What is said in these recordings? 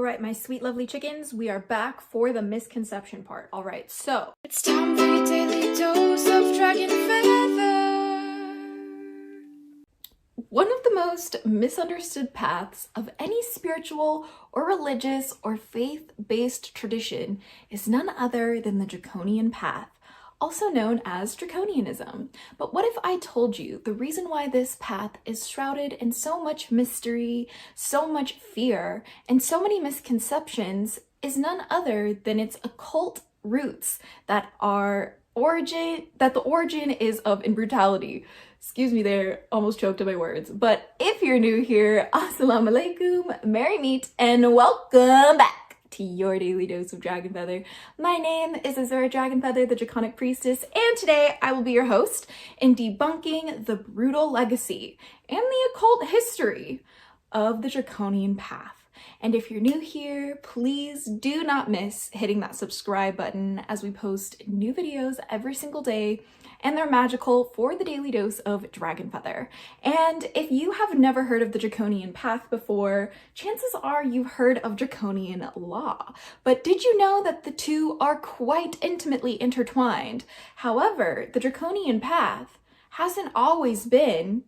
right, my sweet lovely chickens, we are back for the misconception part. All right, so it's time for your daily dose of DragonFaether. One of the most misunderstood paths of any spiritual or religious or faith-based tradition is none other than the Draconian path, also known as Draconianism. But what if I told you the reason why this path is shrouded in so much mystery, so much fear, and so many misconceptions is none other than its occult roots that the origin is of in brutality. Excuse me there, almost choked on my words. But if you're new here, assalamu alaikum, merry meet, and welcome back to your daily dose of DragonFaether. My name is Azura DragonFaether, the Draconic Priestess, and today I will be your host in debunking the brutal legacy and the occult history of the Draconian path. And if you're new here, please do not miss hitting that subscribe button as we post new videos every single day, and they're magical for the daily dose of DragonFaether. And if you have never heard of the Draconian path before, chances are you've heard of Draconian law. But did you know that the two are quite intimately intertwined? However, the Draconian path hasn't always been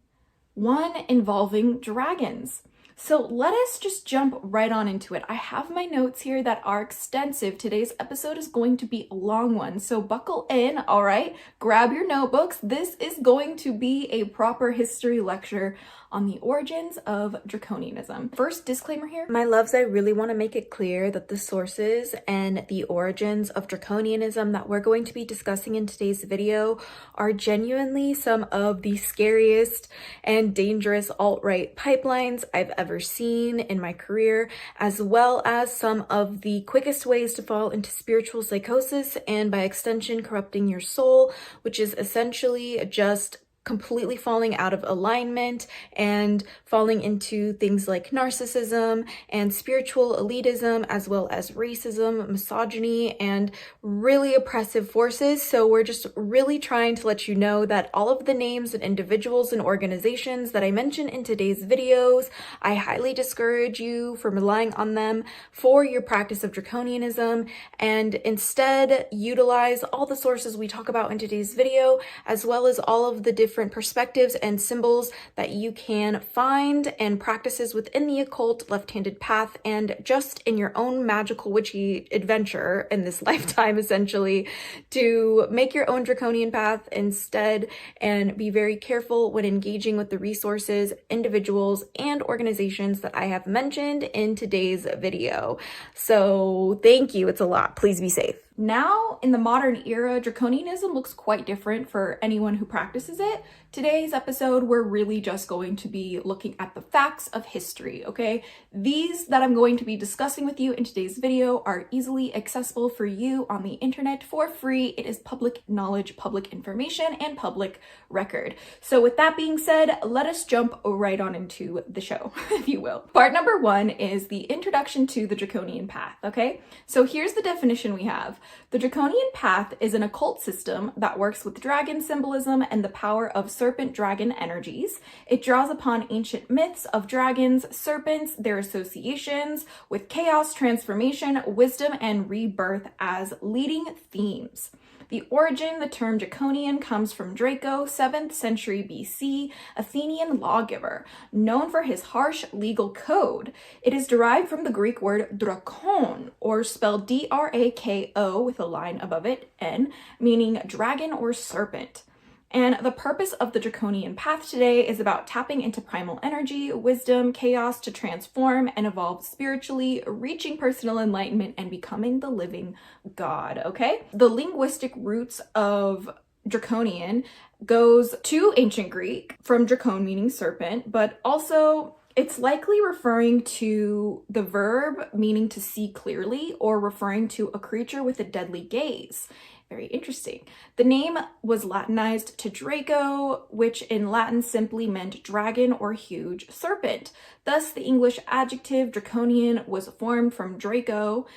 one involving dragons. So let us just jump right on into it. I have my notes here that are extensive. Today's episode is going to be a long one, so buckle in, all right? Grab your notebooks. This is going to be a proper history lecture on the origins of Draconianism. First disclaimer here, my loves, I really want to make it clear that the sources and the origins of Draconianism that we're going to be discussing in today's video are genuinely some of the scariest and dangerous alt-right pipelines I've ever seen in my career, as well as some of the quickest ways to fall into spiritual psychosis and by extension corrupting your soul, which is essentially just completely falling out of alignment and falling into things like narcissism and spiritual elitism, as well as racism, misogyny, and really oppressive forces. So we're just really trying to let you know that all of the names and individuals and organizations that I mention in today's videos, I highly discourage you from relying on them for your practice of Draconianism, and instead utilize all the sources we talk about in today's video, as well as all of the different perspectives and symbols that you can find and practices within the occult left-handed path, and just in your own magical witchy adventure in this lifetime, essentially, to make your own Draconian path instead, and be very careful when engaging with the resources, individuals, and organizations that I have mentioned in today's video. So thank you, it's a lot, please be safe. Now, in the modern era, Draconianism looks quite different for anyone who practices it. Today's episode, we're really just going to be looking at the facts of history, okay? These that I'm going to be discussing with you in today's video are easily accessible for you on the internet for free. It is public knowledge, public information, and public record. So with that being said, let us jump right on into the show, if you will. Part number one is the introduction to the Draconian path, okay? So here's the definition we have. The Draconian path is an occult system that works with dragon symbolism and the power of serpent dragon energies. It draws upon ancient myths of dragons, serpents, their associations with chaos, transformation, wisdom, and rebirth as leading themes. The origin, the term Draconian, comes from Draco, 7th century BC, Athenian lawgiver, known for his harsh legal code. It is derived from the Greek word drakon, or spelled D-R-A-K-O with a line above it, N, meaning dragon or serpent. And the purpose of the Draconian path today is about tapping into primal energy, wisdom, chaos to transform and evolve spiritually, reaching personal enlightenment, and becoming the living God, okay? The linguistic roots of Draconian goes to ancient Greek, from drakon meaning serpent, but also it's likely referring to the verb meaning to see clearly, or referring to a creature with a deadly gaze. Very interesting. The name was Latinized to Draco, which in Latin simply meant dragon or huge serpent. Thus, the English adjective draconian was formed from Draco,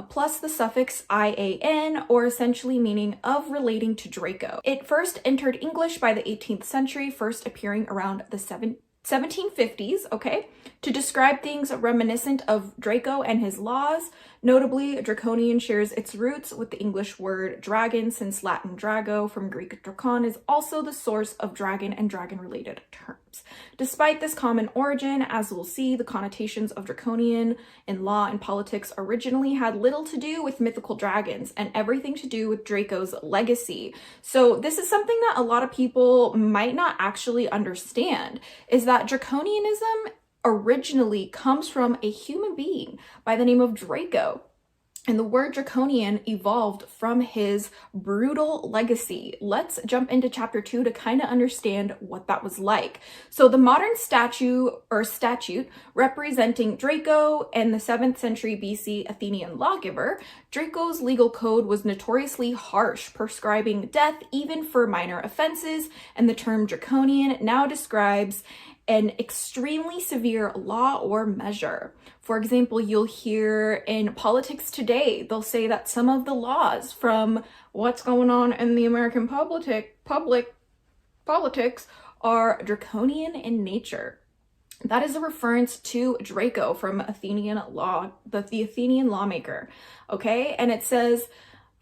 plus the suffix ian, or essentially meaning of relating to Draco. It first entered English by the 18th century, first appearing around the 1750s, okay, to describe things reminiscent of Draco and his laws. Notably, Draconian shares its roots with the English word dragon, since Latin drago from Greek drakon is also the source of dragon and dragon-related terms. Despite this common origin, as we'll see, the connotations of Draconian in law and politics originally had little to do with mythical dragons and everything to do with Draco's legacy. So this is something that a lot of people might not actually understand, is that Draconianism originally comes from a human being by the name of Draco. And the word draconian evolved from his brutal legacy. Let's jump into chapter 2 to kind of understand what that was like. So the modern statute representing Draco and the 7th century BC Athenian lawgiver, Draco's legal code was notoriously harsh, prescribing death even for minor offenses, and the term draconian now describes an extremely severe law or measure. For example, you'll hear in politics today, they'll say that some of the laws from what's going on in the American politics are draconian in nature. That is a reference to Draco from Athenian law, the Athenian lawmaker, okay? And it says,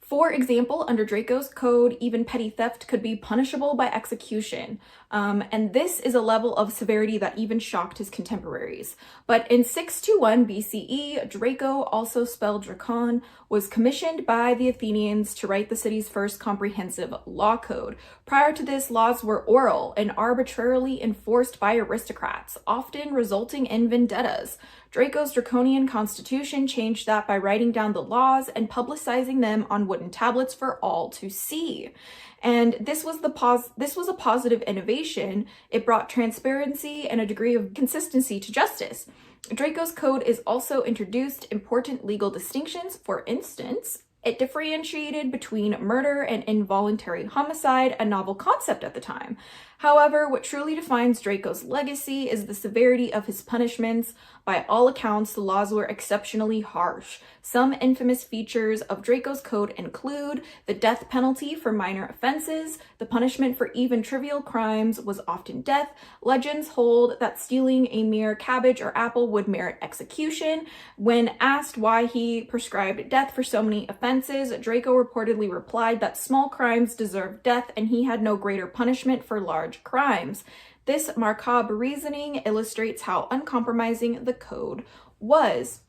for example, under Draco's code, even petty theft could be punishable by execution. And this is a level of severity that even shocked his contemporaries. But in 621 BCE, Draco, also spelled Dracon, was commissioned by the Athenians to write the city's first comprehensive law code. Prior to this, laws were oral and arbitrarily enforced by aristocrats, often resulting in vendettas. Draco's draconian constitution changed that by writing down the laws and publicizing them on wooden tablets for all to see. And this was a positive innovation. It brought transparency and a degree of consistency to justice. Draco's code is also introduced important legal distinctions. For instance, it differentiated between murder and involuntary homicide, a novel concept at the time. However, what truly defines Draco's legacy is the severity of his punishments. By all accounts, the laws were exceptionally harsh. Some infamous features of Draco's code include the death penalty for minor offenses. The punishment for even trivial crimes was often death. Legends hold that stealing a mere cabbage or apple would merit execution. When asked why he prescribed death for so many offenses, Draco reportedly replied that small crimes deserved death and he had no greater punishment for large crimes. This macabre reasoning illustrates how uncompromising the code was.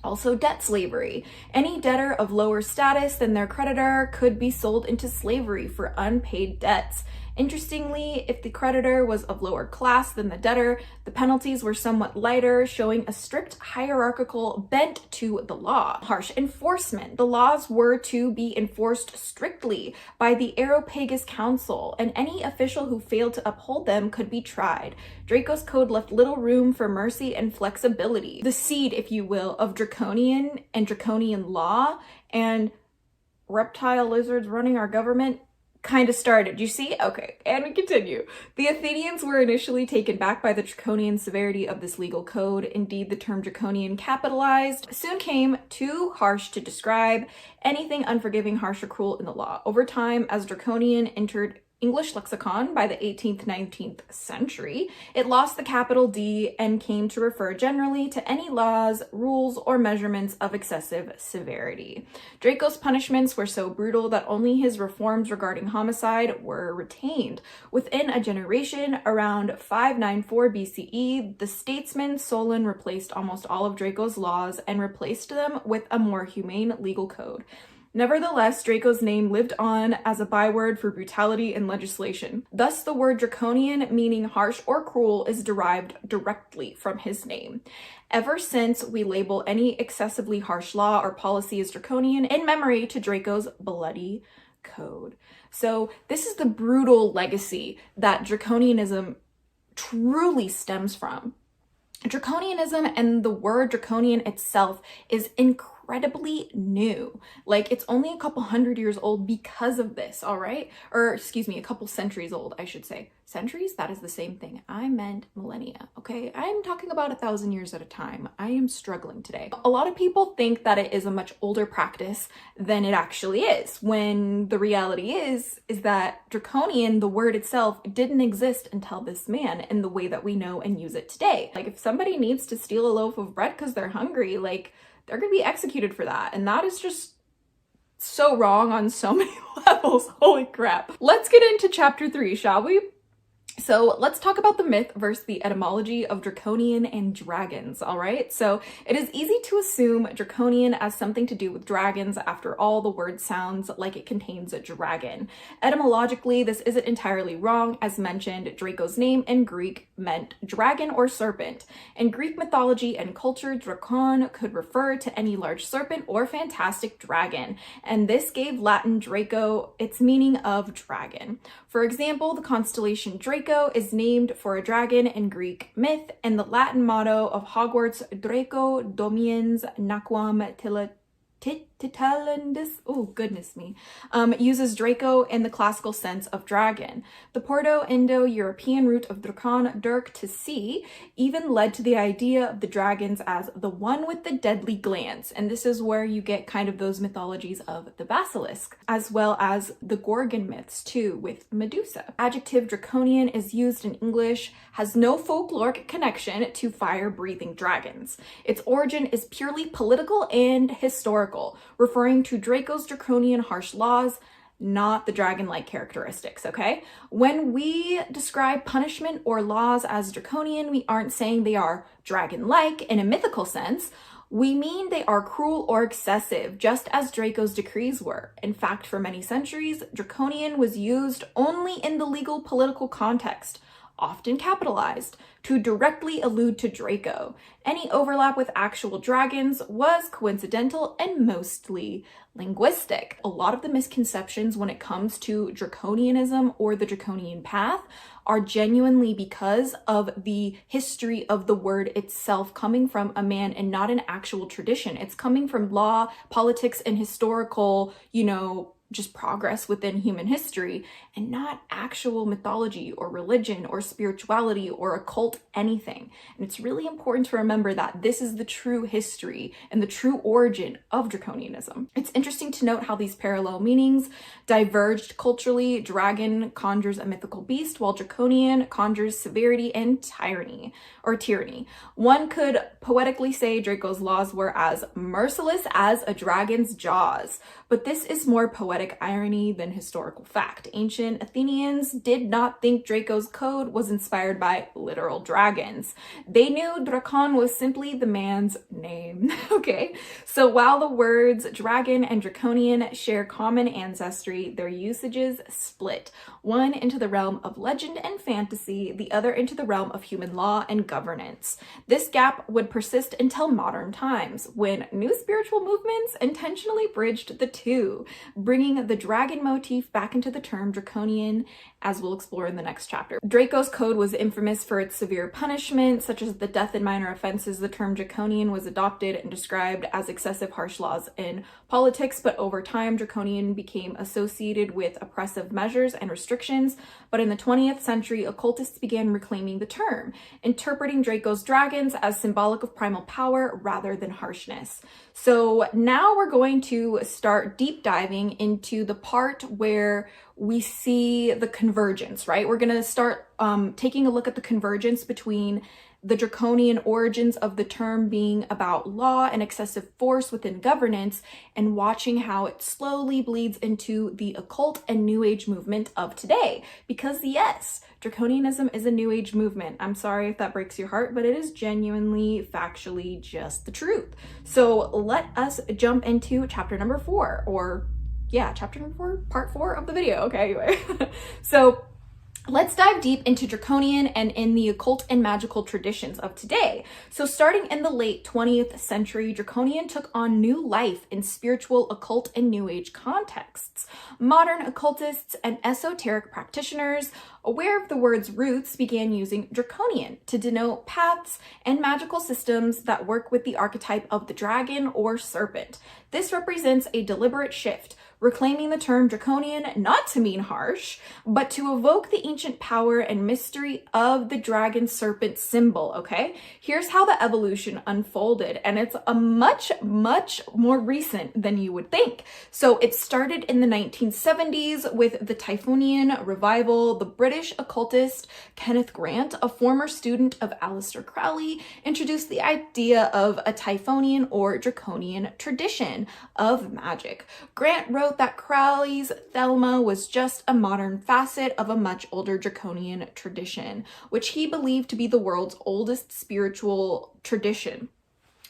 Also, debt slavery. Any debtor of lower status than their creditor could be sold into slavery for unpaid debts. Interestingly, if the creditor was of lower class than the debtor, the penalties were somewhat lighter, showing a strict hierarchical bent to the law. Harsh enforcement. The laws were to be enforced strictly by the Areopagus Council, and any official who failed to uphold them could be tried. Draco's code left little room for mercy and flexibility. The seed, if you will, of draconian and draconian law and reptile lizards running our government kind of started. You see? Okay, and we continue. The Athenians were initially taken back by the draconian severity of this legal code. Indeed, the term draconian, capitalized, soon came too harsh to describe anything unforgiving, harsh, or cruel in the law. Over time, as draconian entered English lexicon by the 18th, 19th century, it lost the capital D and came to refer generally to any laws, rules, or measurements of excessive severity. Draco's punishments were so brutal that only his reforms regarding homicide were retained. Within a generation, around 594 BCE, the statesman Solon replaced almost all of Draco's laws and replaced them with a more humane legal code. Nevertheless, Draco's name lived on as a byword for brutality in legislation. Thus, the word draconian, meaning harsh or cruel, is derived directly from his name. Ever since, we label any excessively harsh law or policy as draconian in memory to Draco's bloody code. So this is the brutal legacy that Draconianism truly stems from. Draconianism and the word draconian itself is incredibly incredibly new. Like, it's only a couple hundred years old because of this, all right? Or excuse me, a couple centuries old, I should say. Centuries? That is the same thing. I meant millennia, okay? I'm talking about 1,000 years at a time. I am struggling today. A lot of people think that it is a much older practice than it actually is, when the reality is that Draconian, the word itself, didn't exist until this man in the way that we know and use it today. Like, if somebody needs to steal a loaf of bread because they're hungry, like, they're gonna be executed for that. And that is just so wrong on so many levels. Holy crap. Let's get into chapter 3, shall we? So let's talk about the myth versus the etymology of Draconian and dragons, all right? So it is easy to assume Draconian as something to do with dragons. After all, the word sounds like it contains a dragon. Etymologically, this isn't entirely wrong. As mentioned, Draco's name in Greek meant dragon or serpent. In Greek mythology and culture, Dracon could refer to any large serpent or fantastic dragon, and this gave Latin Draco its meaning of dragon. For example, the constellation Draco is named for a dragon in Greek myth, and the Latin motto of Hogwarts, Draco domiens naquam titalendis, oh goodness me, uses Draco in the classical sense of dragon. The Proto-Indo-European root of Dracon, Dirk, to see, even led to the idea of the dragons as the one with the deadly glance, and this is where you get kind of those mythologies of the basilisk, as well as the Gorgon myths too, with Medusa. Adjective Draconian is used in English, has no folkloric connection to fire-breathing dragons. Its origin is purely political and historical, referring to Draco's draconian harsh laws, not the dragon-like characteristics, okay? When we describe punishment or laws as draconian, we aren't saying they are dragon-like in a mythical sense. We mean they are cruel or excessive, just as Draco's decrees were. In fact, for many centuries, draconian was used only in the legal political context, often capitalized, to directly allude to Draco. Any overlap with actual dragons was coincidental and mostly linguistic. A lot of the misconceptions when it comes to Draconianism or the Draconian path are genuinely because of the history of the word itself coming from a man and not an actual tradition. It's coming from law, politics, and historical, just progress within human history, and not actual mythology or religion or spirituality or occult anything. And it's really important to remember that this is the true history and the true origin of Draconianism. It's interesting to note how these parallel meanings diverged culturally. Dragon conjures a mythical beast, while Draconian conjures severity and tyranny. One could poetically say Draco's laws were as merciless as a dragon's jaws, but this is more poetic irony than historical fact. Ancient Athenians did not think Draco's code was inspired by literal dragons. They knew Dracon was simply the man's name, okay? So while the words dragon and draconian share common ancestry, their usages split, one into the realm of legend and fantasy, the other into the realm of human law and governance. This gap would persist until modern times, when new spiritual movements intentionally bridged the two, bringing the dragon motif back into the term draconian, as we'll explore in the next chapter. Draco's code was infamous for its severe punishment, such as the death in minor offenses. The term draconian was adopted and described as excessive harsh laws in politics, but over time, draconian became associated with oppressive measures and restrictions. But in the 20th century, occultists began reclaiming the term, interpreting Draco's dragons as symbolic of primal power rather than harshness. So now we're going to start deep diving into the part where we see the convergence, right? We're going to start taking a look at the convergence between the draconian origins of the term being about law and excessive force within governance, and watching how it slowly bleeds into the occult and New Age movement of today. Because yes, Draconianism is a New Age movement. I'm sorry if that breaks your heart, but it is genuinely, factually just the truth. So let us jump into chapter number 4, or yeah, chapter number 4, part 4 of the video. Okay, anyway. So Let's dive deep into Draconian and in the occult and magical traditions of today. So starting in the late 20th century, Draconian took on new life in spiritual, occult, and New Age contexts. Modern occultists and esoteric practitioners, aware of the word's roots, began using Draconian to denote paths and magical systems that work with the archetype of the dragon or serpent. This represents a deliberate shift, reclaiming the term Draconian not to mean harsh, but to evoke the ancient power and mystery of the dragon serpent symbol, okay? Here's how the evolution unfolded, and it's a much more recent than you would think. So it started in the 1970s with the Typhonian revival. The British occultist Kenneth Grant, a former student of Aleister Crowley, introduced the idea of a Typhonian or Draconian tradition of magic. Grant wrote that Crowley's Thelma was just a modern facet of a much older Draconian tradition, which he believed to be the world's oldest spiritual tradition.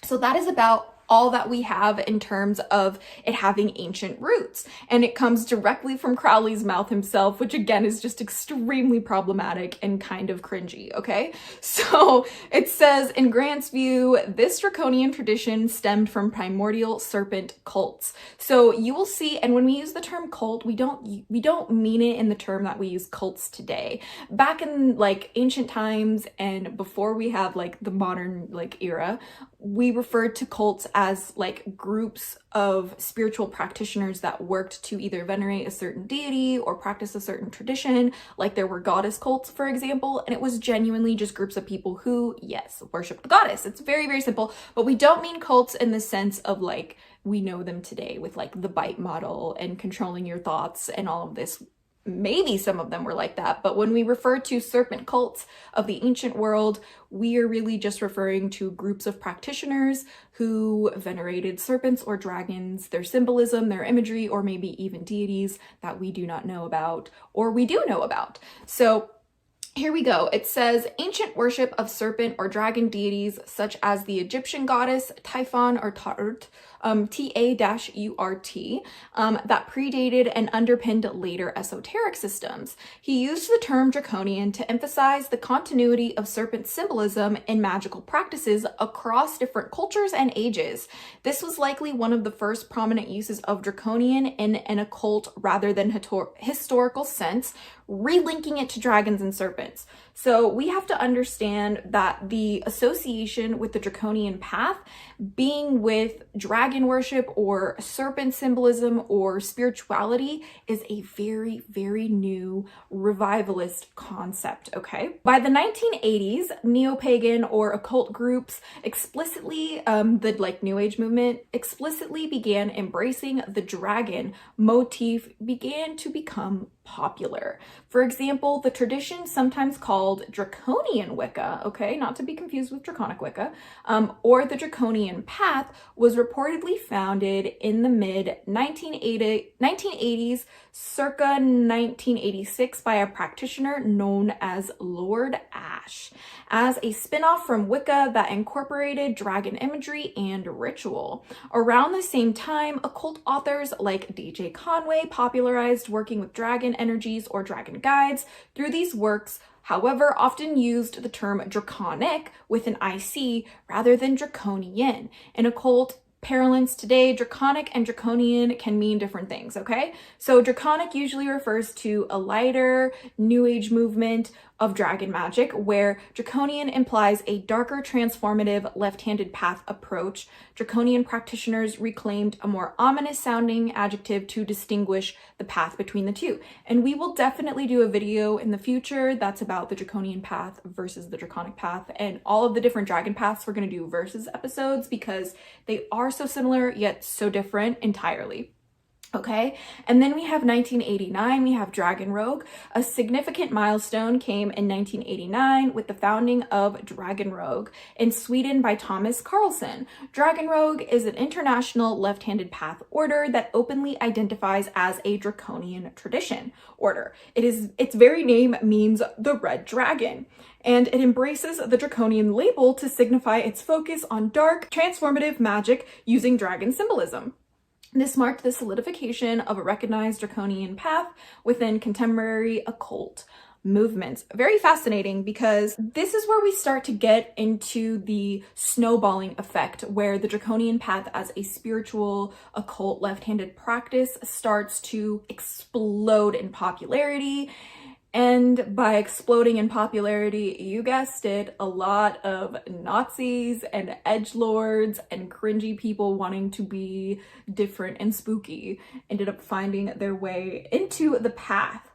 So that is about all that we have in terms of it having ancient roots. And it comes directly from Crowley's mouth himself, which again is just extremely problematic and kind of cringy, okay? So it says, in Grant's view, this Draconian tradition stemmed from primordial serpent cults. So you will see, and when we use the term cult, we don't mean it in the term that we use cults today. Back in like ancient times and before we have like the modern like era, we referred to cults as like groups of spiritual practitioners that worked to either venerate a certain deity or practice a certain tradition. Like there were goddess cults, for example, and it was genuinely just groups of people who, yes, worship the goddess. It's very, very simple, but we don't mean cults in the sense of like we know them today with like the bite model and controlling your thoughts and all of this. Maybe some of them were like that, but when we refer to serpent cults of the ancient world, we are really just referring to groups of practitioners who venerated serpents or dragons, their symbolism, their imagery, or maybe even deities that we do not know about, or we do know about. So here we go. It says ancient worship of serpent or dragon deities such as the Egyptian goddess Typhon or Ta'urt, T-A-U-R-T, that predated and underpinned later esoteric systems. He used the term Draconian to emphasize the continuity of serpent symbolism in magical practices across different cultures and ages. This was likely one of the first prominent uses of Draconian in an occult rather than historical sense, relinking it to dragons and serpents. So we have to understand that the association with the Draconian path being with dragon worship or serpent symbolism or spirituality is a very, very new revivalist concept, okay? By the 1980s, neo-pagan or occult groups explicitly, the like New Age movement, explicitly began embracing the dragon motif began to become popular. For example, the tradition sometimes called Draconian Wicca, okay, not to be confused with Draconic Wicca, or the Draconian path was reportedly founded in the mid-1980s, circa 1986, by a practitioner known as Lord Ash, as a spin-off from Wicca that incorporated dragon imagery and ritual. Around the same time, occult authors like DJ Conway popularized working with dragon energies or dragon guides. Through these works, however, often used the term draconic with an IC rather than draconian. In occult parlance today, draconic and draconian can mean different things, okay? So draconic usually refers to a lighter New Age movement of dragon magic, where Draconian implies a darker, transformative, left-handed path approach. Draconian practitioners reclaimed a more ominous-sounding adjective to distinguish the path between the two. And we will definitely do a video in the future that's about the Draconian path versus the Draconic path, and all of the different dragon paths we're going to do versus episodes because they are so similar yet so different entirely. Okay, and then we have 1989, we have Dragon Rogue. A significant milestone came in 1989 with the founding of Dragon Rogue in Sweden by Thomas Carlson. Dragon Rogue is an international left-handed path order that openly identifies as a Draconian tradition order. Its very name means the red dragon, and it embraces the Draconian label to signify its focus on dark, transformative magic using dragon symbolism. This marked the solidification of a recognized Draconian path within contemporary occult. movements. Very fascinating, because this is where we start to get into the snowballing effect, where the Draconian path as a spiritual, occult, left-handed practice starts to explode in popularity. And by exploding in popularity, you guessed it, a lot of Nazis and edgelords and cringy people wanting to be different and spooky ended up finding their way into the path.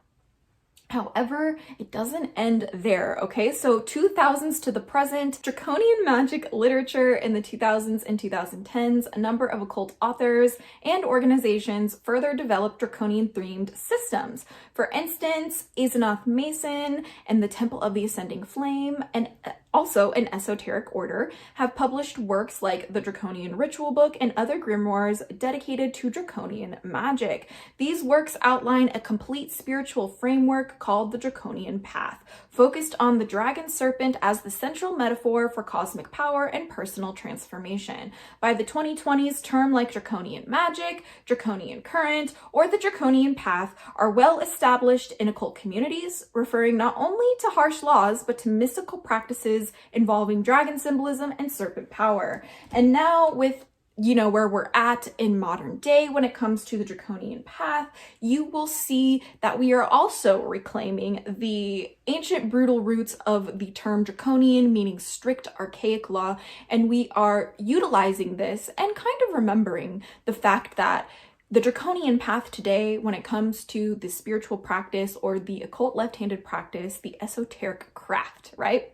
However, it doesn't end there, okay? So 2000s to the present, Draconian magic literature in the 2000s and 2010s, a number of occult authors and organizations further developed Draconian-themed systems. For instance, Asenath Mason and the Temple of the Ascending Flame, and also an esoteric order, have published works like the Draconian Ritual Book and other grimoires dedicated to Draconian magic. These works outline a complete spiritual framework called the Draconian Path, focused on the dragon serpent as the central metaphor for cosmic power and personal transformation. By the 2020s, terms like Draconian magic, Draconian current, or the Draconian path are well established in occult communities, referring not only to harsh laws, but to mystical practices involving dragon symbolism and serpent power. And now with where we're at in modern day when it comes to the Draconian path, you will see that we are also reclaiming the ancient brutal roots of the term Draconian, meaning strict archaic law, and we are utilizing this and kind of remembering the fact that the Draconian path today, when it comes to the spiritual practice or the occult left-handed practice, the esoteric craft, right?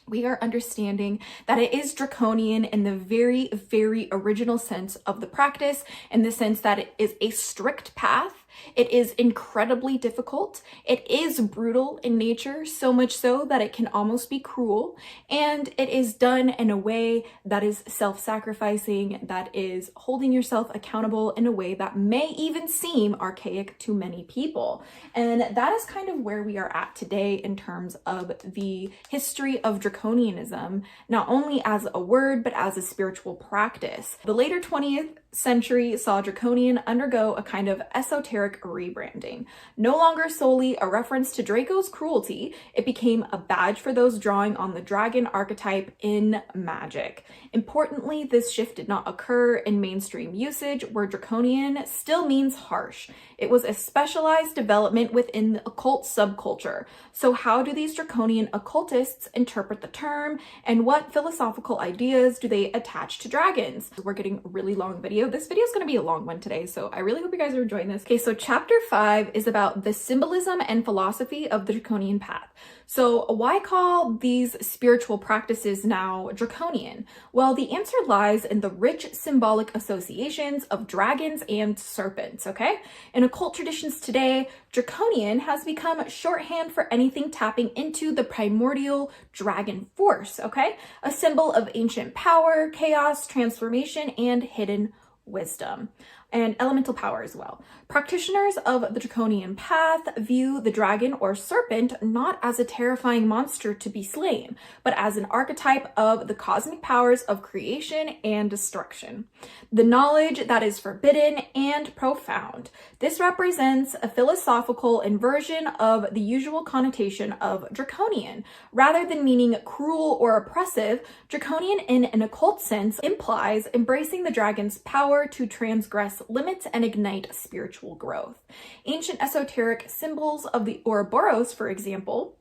We are understanding that it is Draconian in the very, very original sense of the practice, in the sense that it is a strict path. It is incredibly difficult. It is brutal in nature, so much so that it can almost be cruel. And it is done in a way that is self-sacrificing, that is holding yourself accountable in a way that may even seem archaic to many people. And that is kind of where we are at today in terms of the history of Draconianism, not only as a word, but as a spiritual practice. The later 20th century saw Draconian undergo a kind of esoteric rebranding. No longer solely a reference to Draco's cruelty, it became a badge for those drawing on the dragon archetype in magic. Importantly, this shift did not occur in mainstream usage, where Draconian still means harsh. It was a specialized development within the occult subculture. So how do these Draconian occultists interpret the term, and what philosophical ideas do they attach to dragons? We're getting a really long video. This video is going to be a long one today, so I really hope you guys are enjoying this. Okay, so chapter 5 is about the symbolism and philosophy of the Draconian path. So why call these spiritual practices now Draconian? Well, the answer lies in the rich symbolic associations of dragons and serpents, okay? In occult traditions today, Draconian has become shorthand for anything tapping into the primordial dragon force, okay? A symbol of ancient power, chaos, transformation, and hidden wisdom, and elemental power as well. Practitioners of the Draconian path view the dragon or serpent not as a terrifying monster to be slain, but as an archetype of the cosmic powers of creation and destruction, the knowledge that is forbidden and profound. This represents a philosophical inversion of the usual connotation of Draconian. Rather than meaning cruel or oppressive, Draconian in an occult sense implies embracing the dragon's power to transgress limits and ignite spiritual growth. Ancient esoteric symbols of the Ouroboros, for example,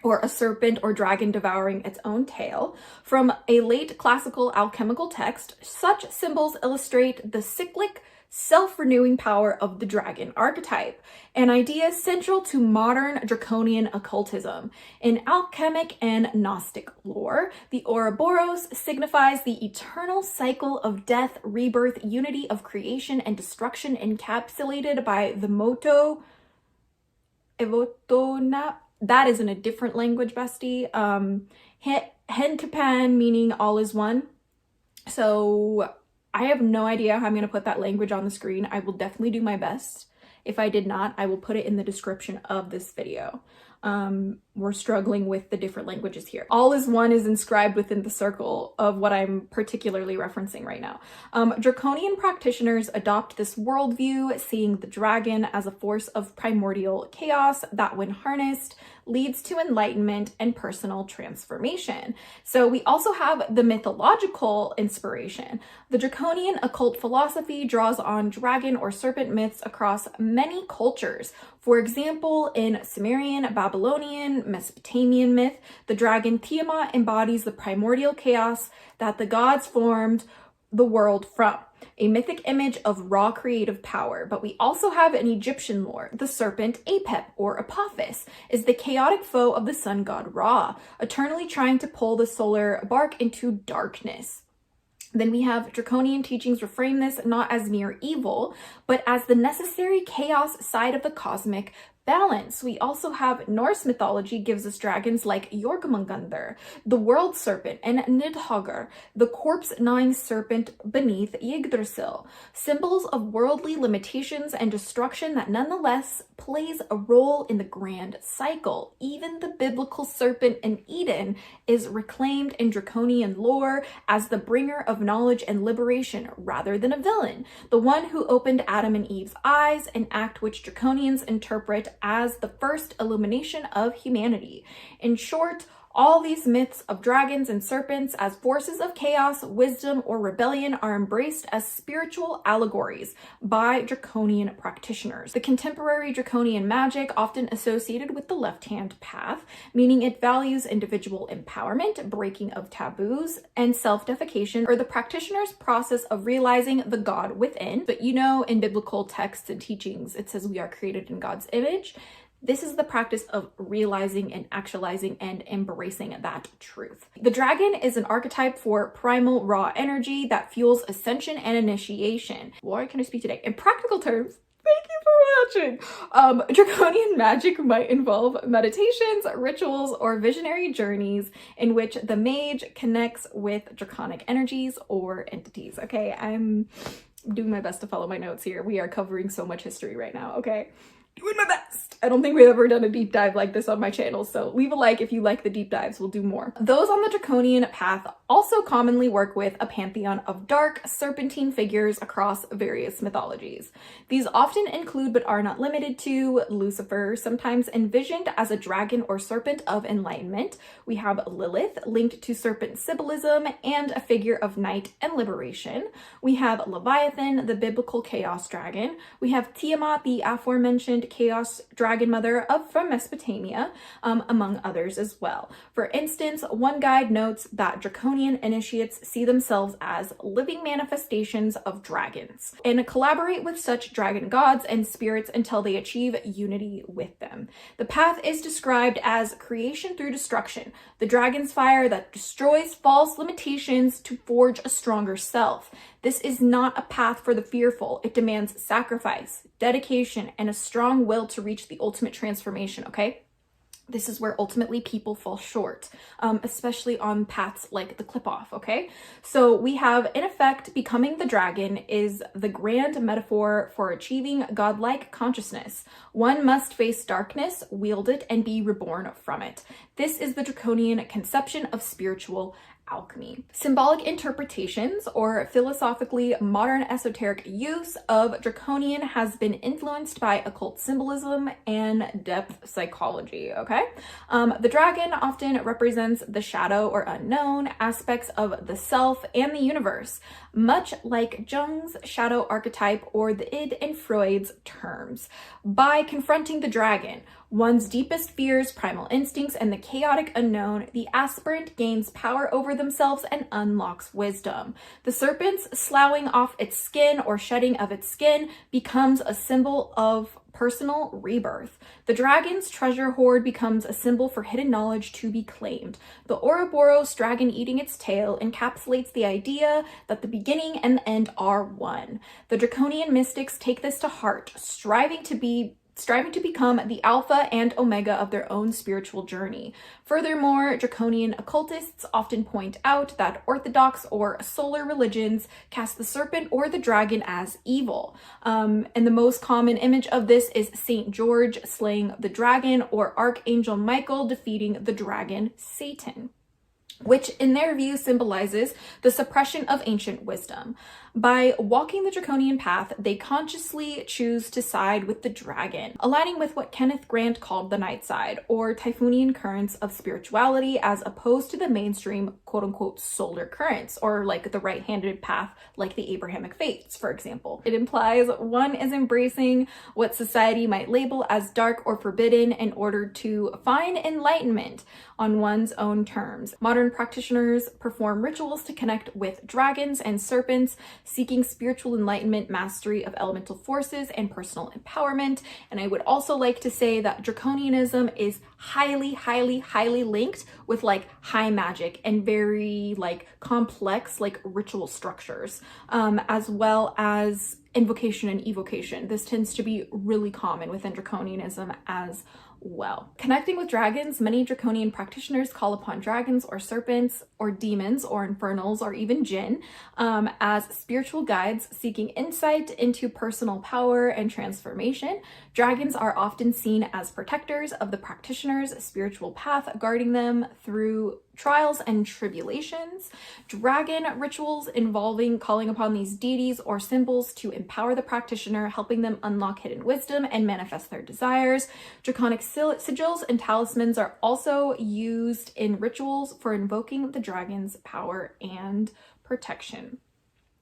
or a serpent or dragon devouring its own tail, from a late classical alchemical text, such symbols illustrate the cyclic, self-renewing power of the dragon archetype, an idea central to modern Draconian occultism. In alchemic and Gnostic lore, the Ouroboros signifies the eternal cycle of death, rebirth, unity of creation and destruction encapsulated by the motto Evotona. That is in a different language, bestie. Henkapan, meaning all is one. So I have no idea how I'm going to put that language on the screen. I will definitely do my best. If I did not, I will put it in the description of this video. we're struggling with the different languages here. All is one is inscribed within the circle of what I'm particularly referencing right now. Draconian practitioners adopt this worldview, seeing the dragon as a force of primordial chaos that, when harnessed, leads to enlightenment and personal transformation. So we also have the mythological inspiration. The Draconian occult philosophy draws on dragon or serpent myths across many cultures. For example, in Sumerian, Babylonian, Mesopotamian myth, the dragon Tiamat embodies the primordial chaos that the gods formed the world from, a mythic image of raw creative power. But we also have an Egyptian lore. The serpent Apep, or Apophis, is the chaotic foe of the sun god Ra, eternally trying to pull the solar bark into darkness. Then we have Draconian teachings reframe this not as mere evil, but as the necessary chaos side of the cosmic balance. We also have Norse mythology gives us dragons like Jormungandr, the world serpent, and Nidhogr, the corpse-gnawing serpent beneath Yggdrasil, symbols of worldly limitations and destruction that nonetheless plays a role in the grand cycle. Even the biblical serpent in Eden is reclaimed in Draconian lore as the bringer of knowledge and liberation rather than a villain, the one who opened Adam and Eve's eyes, an act which Draconians interpret as the first illumination of humanity. In short, all these myths of dragons and serpents as forces of chaos, wisdom, or rebellion are embraced as spiritual allegories by Draconian practitioners. The contemporary Draconian magic often associated with the left-hand path, meaning it values individual empowerment, breaking of taboos, and self-defecation, or the practitioner's process of realizing the God within. But you know, in biblical texts and teachings, it says we are created in God's image. This is the practice of realizing and actualizing and embracing that truth. The dragon is an archetype for primal raw energy that fuels ascension and initiation. Why can I speak today? In practical terms, thank you for watching. Draconian magic might involve meditations, rituals, or visionary journeys in which the mage connects with draconic energies or entities. Okay, I'm doing my best to follow my notes here. We are covering so much history right now, okay? Doing my best. I don't think we've ever done a deep dive like this on my channel, so leave a like if you like the deep dives, we'll do more. Those on the Draconian path also commonly work with a pantheon of dark, serpentine figures across various mythologies. These often include, but are not limited to, Lucifer, sometimes envisioned as a dragon or serpent of enlightenment. We have Lilith, linked to serpent symbolism and a figure of night and liberation. We have Leviathan, the biblical chaos dragon. We have Tiamat, the aforementioned chaos dragon mother from Mesopotamia, among others as well. For instance, one guide notes that Draconian initiates see themselves as living manifestations of dragons and collaborate with such dragon gods and spirits until they achieve unity with them. The path is described as creation through destruction, the dragon's fire that destroys false limitations to forge a stronger self. This is not a path for the fearful. It demands sacrifice, dedication, and a strong will to reach the ultimate transformation, okay? This is where ultimately people fall short, especially on paths like the Qliphoth, okay? So we have, in effect, becoming the dragon is the grand metaphor for achieving godlike consciousness. One must face darkness, wield it, and be reborn from it. This is the Draconian conception of spiritual alchemy. Symbolic interpretations or philosophically modern esoteric use of Draconian has been influenced by occult symbolism and depth psychology, okay? The dragon often represents the shadow or unknown aspects of the self and the universe, much like Jung's shadow archetype or the id in Freud's terms. By confronting the dragon, one's deepest fears, primal instincts, and the chaotic unknown, the aspirant gains power over themselves and unlocks wisdom. The serpent's sloughing off its skin or shedding of its skin becomes a symbol of personal rebirth. The dragon's treasure hoard becomes a symbol for hidden knowledge to be claimed. The Ouroboros dragon eating its tail encapsulates the idea that the beginning and the end are one. The Draconian mystics take this to heart, striving to be striving to become the alpha and omega of their own spiritual journey. Furthermore, Draconian occultists often point out that orthodox or solar religions cast the serpent or the dragon as evil. And the most common image of this is Saint George slaying the dragon, or Archangel Michael defeating the dragon Satan, which in their view symbolizes the suppression of ancient wisdom. By walking the Draconian path, they consciously choose to side with the dragon, aligning with what Kenneth Grant called the night side, or Typhoonian currents of spirituality, as opposed to the mainstream quote-unquote solar currents, or like the right-handed path, like the Abrahamic faiths, for example. It implies one is embracing what society might label as dark or forbidden in order to find enlightenment on one's own terms. Modern practitioners perform rituals to connect with dragons and serpents, seeking spiritual enlightenment, mastery of elemental forces, and personal empowerment. And I would also like to say that Draconianism is highly linked with like high magic and very like complex like ritual structures, as well as invocation and evocation. This tends to be really common within Draconianism as well. Connecting with dragons, many Draconian practitioners call upon dragons or serpents or demons or infernals or even jinn as spiritual guides seeking insight into personal power and transformation. Dragons are often seen as protectors of the practitioner's spiritual path, guarding them through trials and tribulations. Dragon rituals involving calling upon these deities or symbols to empower the practitioner, helping them unlock hidden wisdom and manifest their desires. Draconic sigils and talismans are also used in rituals for invoking the dragon's power and protection.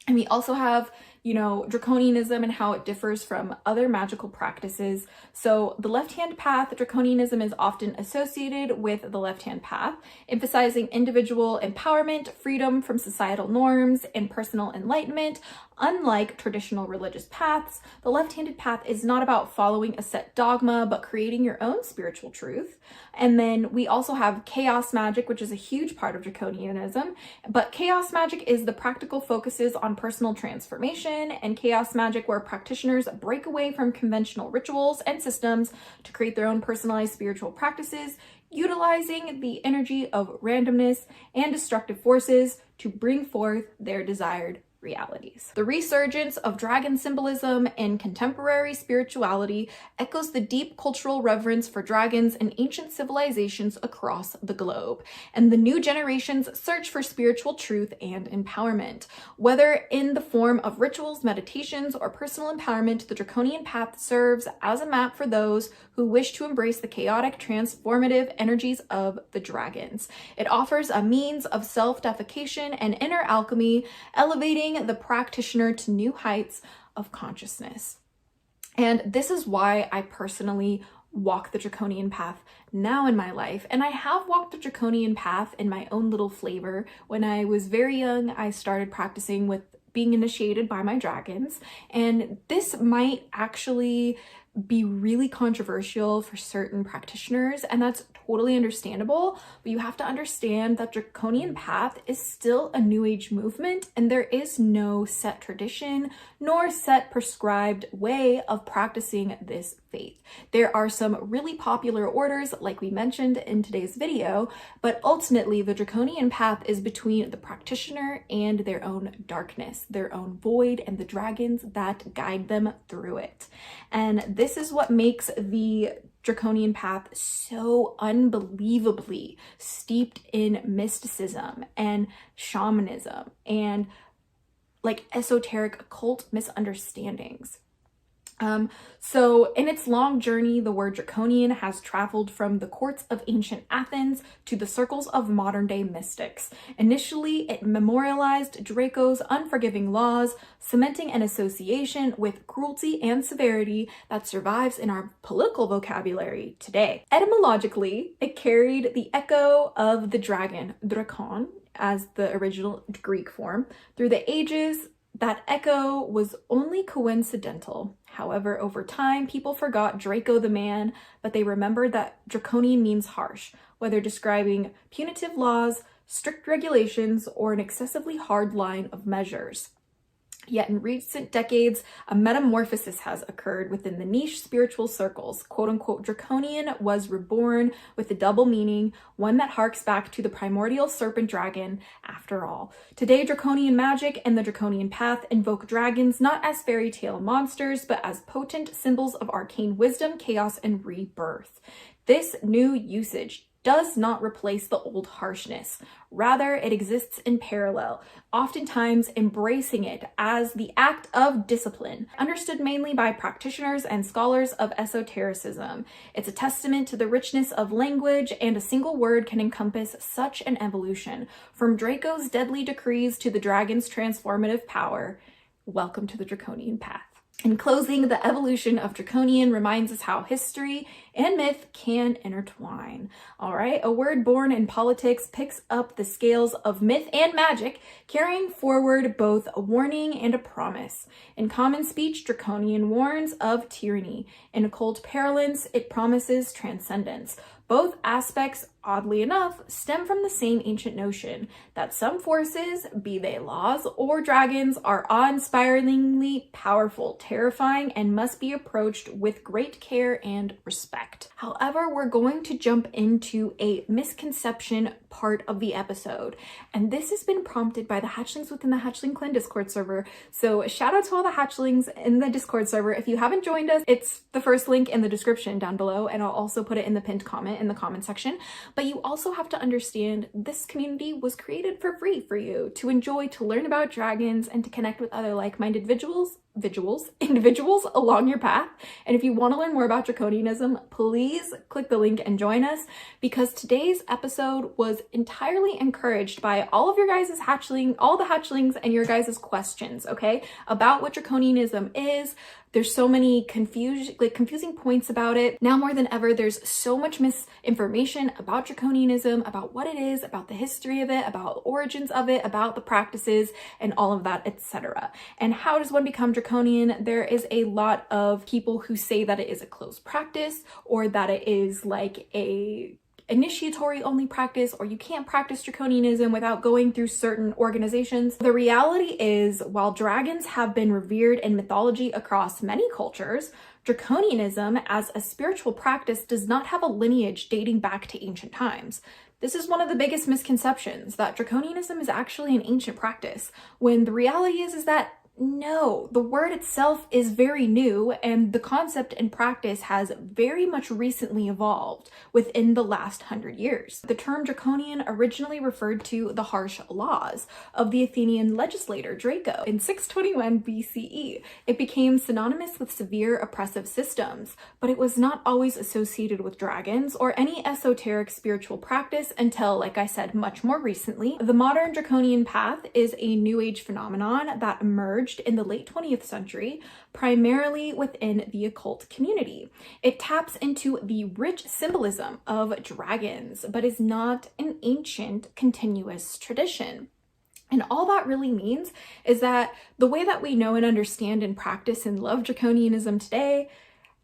And we also have, you know, Draconianism and how it differs from other magical practices. So the left-hand path, Draconianism is often associated with the left-hand path, emphasizing individual empowerment, freedom from societal norms, and personal enlightenment. Unlike traditional religious paths, the left-handed path is not about following a set dogma, but creating your own spiritual truth. And then we also have chaos magic, which is a huge part of Draconianism. But chaos magic is the practical focuses on personal transformation, and chaos magic where practitioners break away from conventional rituals and systems to create their own personalized spiritual practices, utilizing the energy of randomness and destructive forces to bring forth their desired realities. The resurgence of dragon symbolism in contemporary spirituality echoes the deep cultural reverence for dragons in ancient civilizations across the globe, and the new generation's search for spiritual truth and empowerment. Whether in the form of rituals, meditations, or personal empowerment, the Draconian path serves as a map for those who wish to embrace the chaotic, transformative energies of the dragons. It offers a means of self-deification and inner alchemy, elevating the practitioner to new heights of consciousness. And this is why I personally walk the Draconian path now in my life. And I have walked the Draconian path in my own little flavor. When I was very young, I started practicing with being initiated by my dragons. And this might actually be really controversial for certain practitioners, and that's totally understandable, but you have to understand that Draconian path is still a new age movement, and there is no set tradition nor set prescribed way of practicing this faith. There are some really popular orders like we mentioned in today's video, but ultimately the Draconian path is between the practitioner and their own darkness, their own void, and the dragons that guide them through it. And this is what makes the Draconian path so unbelievably steeped in mysticism and shamanism and like esoteric occult misunderstandings. So in its long journey, the word Draconian has traveled from the courts of ancient Athens to the circles of modern day mystics. Initially, it memorialized Draco's unforgiving laws, cementing an association with cruelty and severity that survives in our political vocabulary today. Etymologically, it carried the echo of the dragon, Dracon, as the original Greek form. Through the ages, that echo was only coincidental. However, over time, people forgot Draco the man, but they remembered that Draconian means harsh, whether describing punitive laws, strict regulations, or an excessively hard line of measures. Yet in recent decades, a metamorphosis has occurred within the niche spiritual circles. Quote unquote, Draconian was reborn with a double meaning, one that harks back to the primordial serpent dragon after all. Today, Draconian magic and the Draconian path invoke dragons not as fairy tale monsters, but as potent symbols of arcane wisdom, chaos, and rebirth. This new usage does not replace the old harshness. Rather, it exists in parallel, oftentimes embracing it as the act of discipline, understood mainly by practitioners and scholars of esotericism. It's a testament to the richness of language, and a single word can encompass such an evolution. From Draco's deadly decrees to the dragon's transformative power, welcome to the Draconian path. In closing, the evolution of Draconian reminds us how history and myth can intertwine. All right, a word born in politics picks up the scales of myth and magic, carrying forward both a warning and a promise. In common speech, Draconian warns of tyranny. In occult parlance, it promises transcendence. Both aspects, oddly enough, stem from the same ancient notion that some forces, be they laws or dragons, are awe-inspiringly powerful, terrifying, and must be approached with great care and respect. However, we're going to jump into a misconception part of the episode, and this has been prompted by the hatchlings within the Hatchling Clan Discord server. So shout out to all the hatchlings in the Discord server. If you haven't joined us, it's the first link in the description down below, and I'll also put it in the pinned comment in the comment section. But you also have to understand this community was created for free for you to enjoy, to learn about dragons, and to connect with other like-minded individuals along your path. And if you want to learn more about Draconianism, please click the link and join us, because today's episode was entirely encouraged by all of your guys' all the hatchlings and your guys' questions, okay, about what Draconianism is. There's so many confusing points about it. Now more than ever, there's so much misinformation about Draconianism, about what it is, about the history of it, about origins of it, about the practices, and all of that, etc. And how does one become Draconian? There is a lot of people who say that it is a closed practice, or that it is like a initiatory only practice, or you can't practice Draconianism without going through certain organizations. The reality is, while dragons have been revered in mythology across many cultures, Draconianism as a spiritual practice does not have a lineage dating back to ancient times. This is one of the biggest misconceptions, that Draconianism is actually an ancient practice, when the reality is that no, the word itself is very new, and the concept and practice has very much recently evolved within the last 100 years. The term Draconian originally referred to the harsh laws of the Athenian legislator Draco. In 621 BCE, it became synonymous with severe oppressive systems, but it was not always associated with dragons or any esoteric spiritual practice until, like I said, much more recently. The modern Draconian path is a new age phenomenon that emerged in the late 20th century, primarily within the occult community. It taps into the rich symbolism of dragons, but is not an ancient, continuous tradition. And all that really means is that the way that we know and understand and practice and love Draconianism today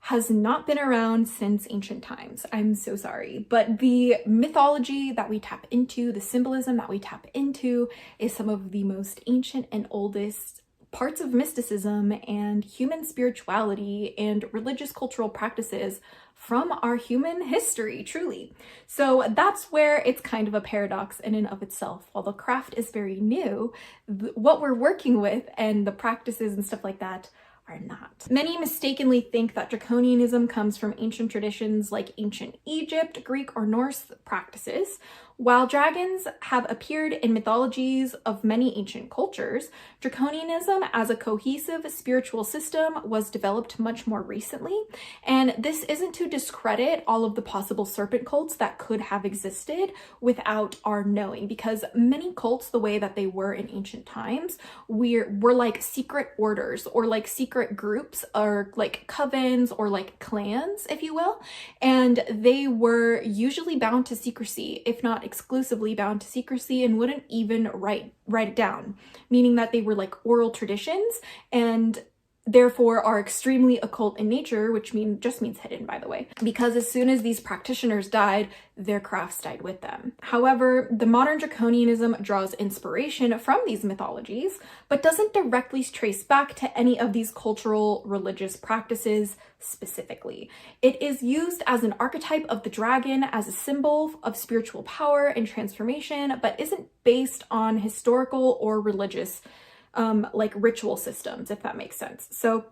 has not been around since ancient times. I'm so sorry. But the mythology that we tap into, the symbolism that we tap into, is some of the most ancient and oldest parts of mysticism and human spirituality and religious cultural practices from our human history, truly. So that's where it's kind of a paradox in and of itself. While the craft is very new, what we're working with and the practices and stuff like that are not. Many mistakenly think that Draconianism comes from ancient traditions like ancient Egypt, Greek, or Norse practices. While dragons have appeared in mythologies of many ancient cultures, Draconianism as a cohesive spiritual system was developed much more recently. And this isn't to discredit all of the possible serpent cults that could have existed without our knowing, because many cults, the way that they were in ancient times, were like secret orders, or like secret groups, or like covens, or like clans, if you will. And they were usually bound to secrecy, if not exclusively bound to secrecy, and wouldn't even write it down, meaning that they were like oral traditions, and therefore are extremely occult in nature, which just means hidden, by the way, because as soon as these practitioners died, their crafts died with them. However, the modern Draconianism draws inspiration from these mythologies, but doesn't directly trace back to any of these cultural religious practices specifically. It is used as an archetype of the dragon, as a symbol of spiritual power and transformation, but isn't based on historical or religious like ritual systems, if that makes sense. So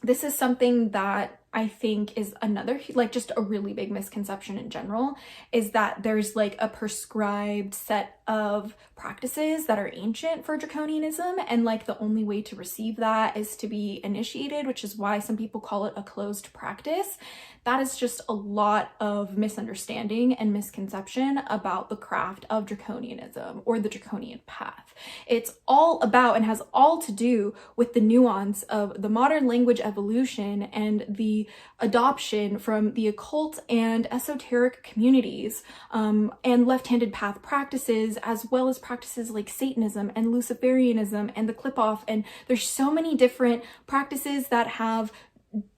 this is something that I think is another, like, just a really big misconception in general, is that there's like a prescribed set of practices that are ancient for Draconianism, and like the only way to receive that is to be initiated, which is why some people call it a closed practice. That is just a lot of misunderstanding and misconception about the craft of Draconianism or the Draconian path. It's all about and has all to do with the nuance of the modern language evolution and the adoption from the occult and esoteric communities, and left-handed path practices, as well as practices like Satanism and Luciferianism and the Qliphoth. And there's so many different practices that have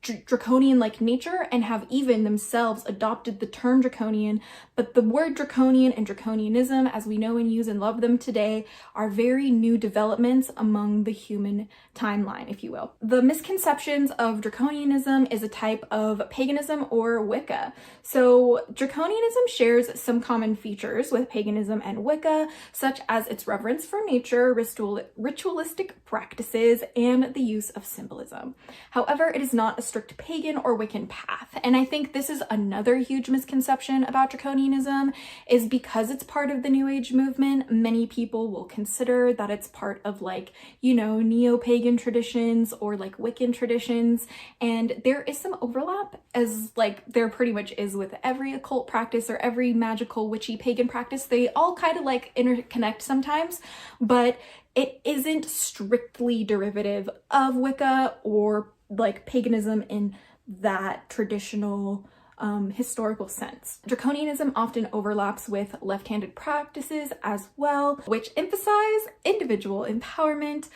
draconian-like nature and have even themselves adopted the term draconian, but the word draconian and draconianism, as we know and use and love them today, are very new developments among the human timeline, if you will. The misconceptions of draconianism is a type of paganism or Wicca. So draconianism shares some common features with paganism and Wicca, such as its reverence for nature, ritualistic practices, and the use of symbolism. However, it is not a strict pagan or Wiccan path. And I think this is another huge misconception about Draconianism, is because it's part of the New Age movement, many people will consider that it's part of, like, you know, neo-pagan traditions or like Wiccan traditions. And there is some overlap, as like there pretty much is with every occult practice or every magical witchy pagan practice. They all kind of like interconnect sometimes, but it isn't strictly derivative of Wicca or like paganism in that traditional historical sense. Draconianism often overlaps with left-handed practices as well, which emphasize individual empowerment,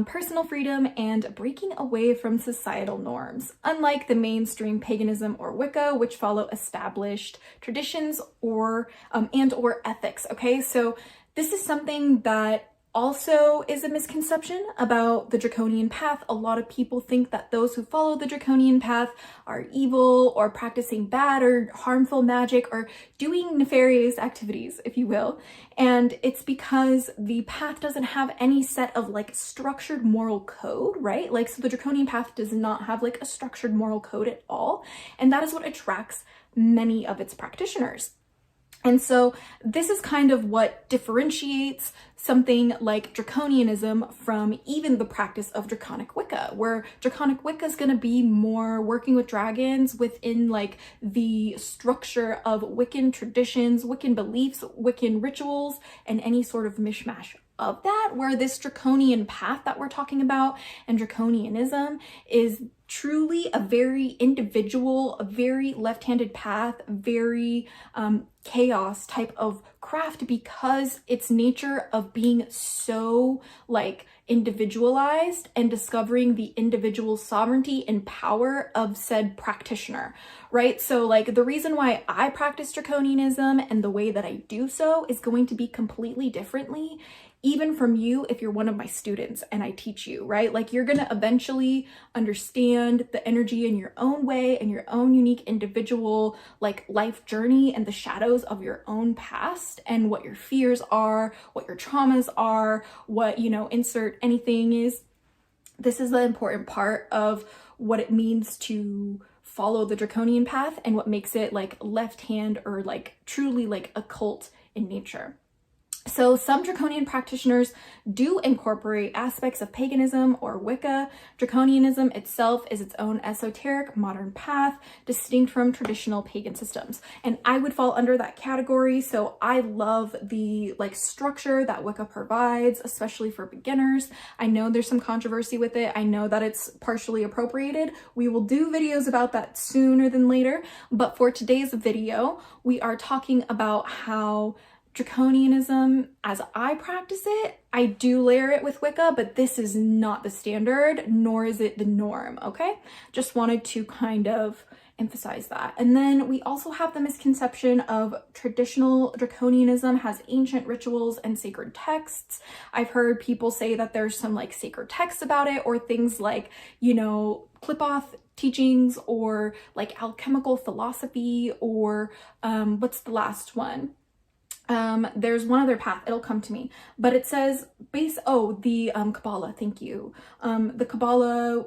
personal freedom, and breaking away from societal norms, unlike the mainstream paganism or Wicca, which follow established traditions or ethics. Okay, so this is something that also is a misconception about the Draconian path. A lot of people think that those who follow the Draconian path are evil or practicing bad or harmful magic or doing nefarious activities, if you will. And it's because the path doesn't have any set of like structured moral code, right? Like, so the Draconian path does not have like a structured moral code at all. And that is what attracts many of its practitioners. And so this is kind of what differentiates something like Draconianism from even the practice of Draconic Wicca, where Draconic Wicca is going to be more working with dragons within like the structure of Wiccan traditions, Wiccan beliefs, Wiccan rituals, and any sort of mishmash of that, where this Draconian path that we're talking about and Draconianism is truly a very individual, a very left-handed path, very chaos type of craft, because its nature of being so like individualized and discovering the individual sovereignty and power of said practitioner, right? So like the reason why I practice Draconianism and the way that I do so is going to be completely differently even from you if you're one of my students and I teach you, right? Like, you're gonna eventually understand the energy in your own way and your own unique individual like life journey and the shadows of your own past and what your fears are, what your traumas are, what, you know, insert anything is. This is the important part of what it means to follow the Draconian path and what makes it like left hand or like truly like occult in nature. So some Draconian practitioners do incorporate aspects of paganism or Wicca. Draconianism itself is its own esoteric modern path, distinct from traditional pagan systems. And I would fall under that category. So I love the like structure that Wicca provides, especially for beginners. I know there's some controversy with it. I know that it's partially appropriated. We will do videos about that sooner than later. But for today's video, we are talking about how Draconianism, as I practice it, I do layer it with Wicca, but this is not the standard, nor is it the norm, okay? Just wanted to kind of emphasize that. And then we also have the misconception of traditional Draconianism has ancient rituals and sacred texts. I've heard people say that there's some like sacred texts about it, or things like, you know, Qliphoth teachings, or like alchemical philosophy, or what's the last one? There's one other path, it'll come to me, but it says the Kabbalah, thank you. The Kabbalah,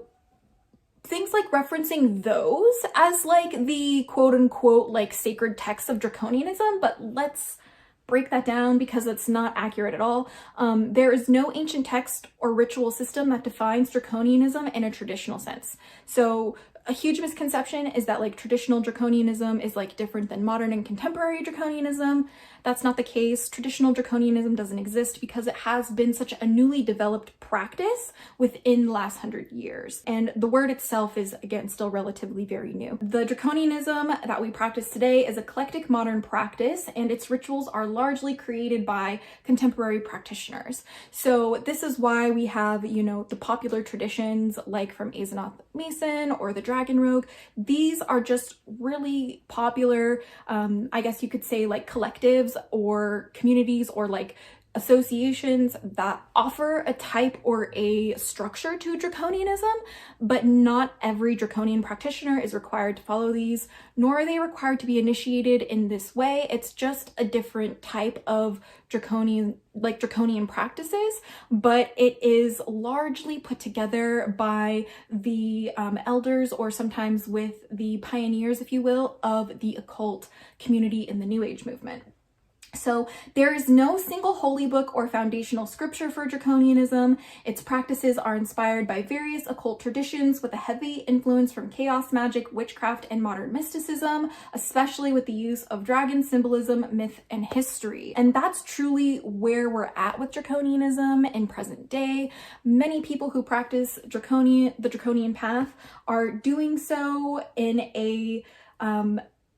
things like referencing those as like the quote unquote like sacred texts of Draconianism, but let's break that down because it's not accurate at all. There is no ancient text or ritual system that defines Draconianism in a traditional sense. So a huge misconception is that like traditional Draconianism is like different than modern and contemporary Draconianism. That's not the case. Traditional Draconianism doesn't exist because it has been such a newly developed practice within the last 100 years. And the word itself is, again, still relatively very new. The Draconianism that we practice today is eclectic modern practice, and its rituals are largely created by contemporary practitioners. So this is why we have, you know, the popular traditions like from Azonoth Mason or the Dragon Rogue. These are just really popular, I guess you could say like collectives or communities or like associations that offer a type or a structure to Draconianism, but not every Draconian practitioner is required to follow these, nor are they required to be initiated in this way. It's just a different type of Draconian practices, but it is largely put together by the elders, or sometimes with the pioneers, if you will, of the occult community in the New Age movement. So there is no single holy book or foundational scripture for Draconianism. Its practices are inspired by various occult traditions with a heavy influence from chaos magic, witchcraft, and modern mysticism, especially with the use of dragon symbolism, myth, and history. And that's truly where we're at with Draconianism in present day. Many people who practice the Draconian path are doing so in a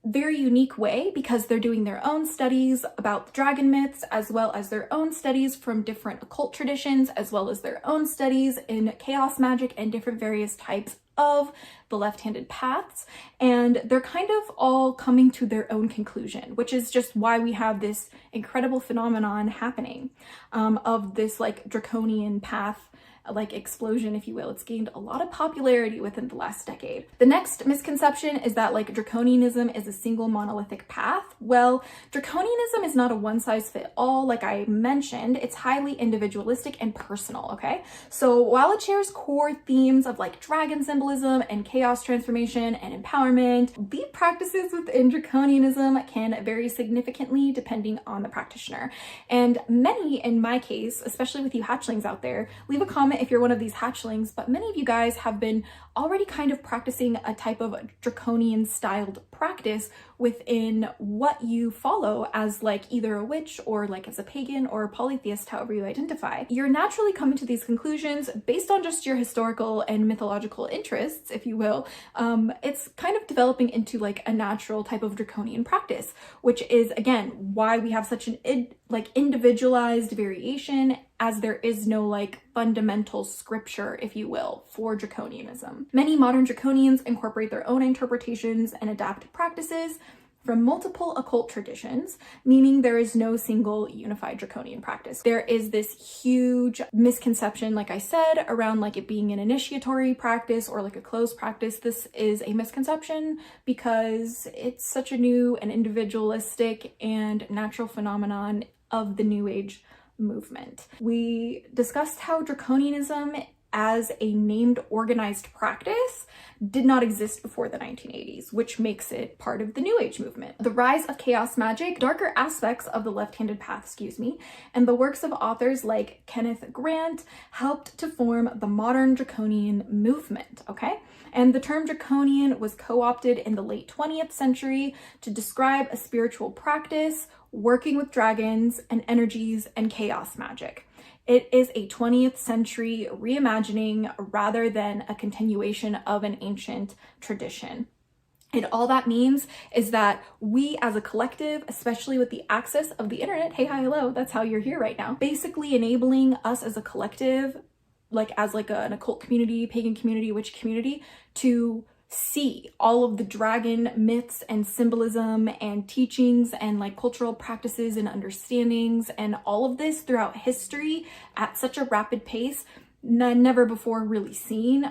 very unique way because they're doing their own studies about dragon myths, as well as their own studies from different occult traditions, as well as their own studies in chaos magic and different various types of the left-handed paths. And they're kind of all coming to their own conclusion, which is just why we have this incredible phenomenon happening of this like Draconian path like explosion, if you will. It's gained a lot of popularity within the last decade. The next misconception is that like Draconianism is a single monolithic path. Well, Draconianism is not a one-size-fits-all. Like I mentioned, it's highly individualistic and personal, okay? So while it shares core themes of like dragon symbolism and chaos transformation and empowerment, the practices within Draconianism can vary significantly depending on the practitioner. And many, in my case, especially with you hatchlings out there, leave a comment if you're one of these hatchlings, but many of you guys have been already kind of practicing a type of Draconian styled practice within what you follow as like either a witch or like as a pagan or a polytheist, however you identify. You're naturally coming to these conclusions based on just your historical and mythological interests, if you will. It's kind of developing into like a natural type of Draconian practice, which is again why we have such an individualized variation, as there is no like fundamental scripture, if you will, for Draconianism. Many modern Draconians incorporate their own interpretations and adapt practices from multiple occult traditions, meaning there is no single unified Draconian practice. There is this huge misconception, like I said, around like it being an initiatory practice or like a closed practice. This is a misconception because it's such a new and individualistic and natural phenomenon of the New Age movement. We discussed how Draconianism as a named organized practice did not exist before the 1980s, which makes it part of the New Age movement. The rise of chaos magic, darker aspects of the left-handed path, and the works of authors like Kenneth Grant helped to form the modern Draconian movement, okay? And the term Draconian was co-opted in the late 20th century to describe a spiritual practice working with dragons and energies and chaos magic. It is a 20th century reimagining rather than a continuation of an ancient tradition. And all that means is that we as a collective, especially with the access of the internet, hey, hi, hello, that's how you're here right now, basically enabling us as a collective, like as like an occult community, pagan community, witch community, to see all of the dragon myths and symbolism and teachings and like cultural practices and understandings and all of this throughout history at such a rapid pace never before really seen.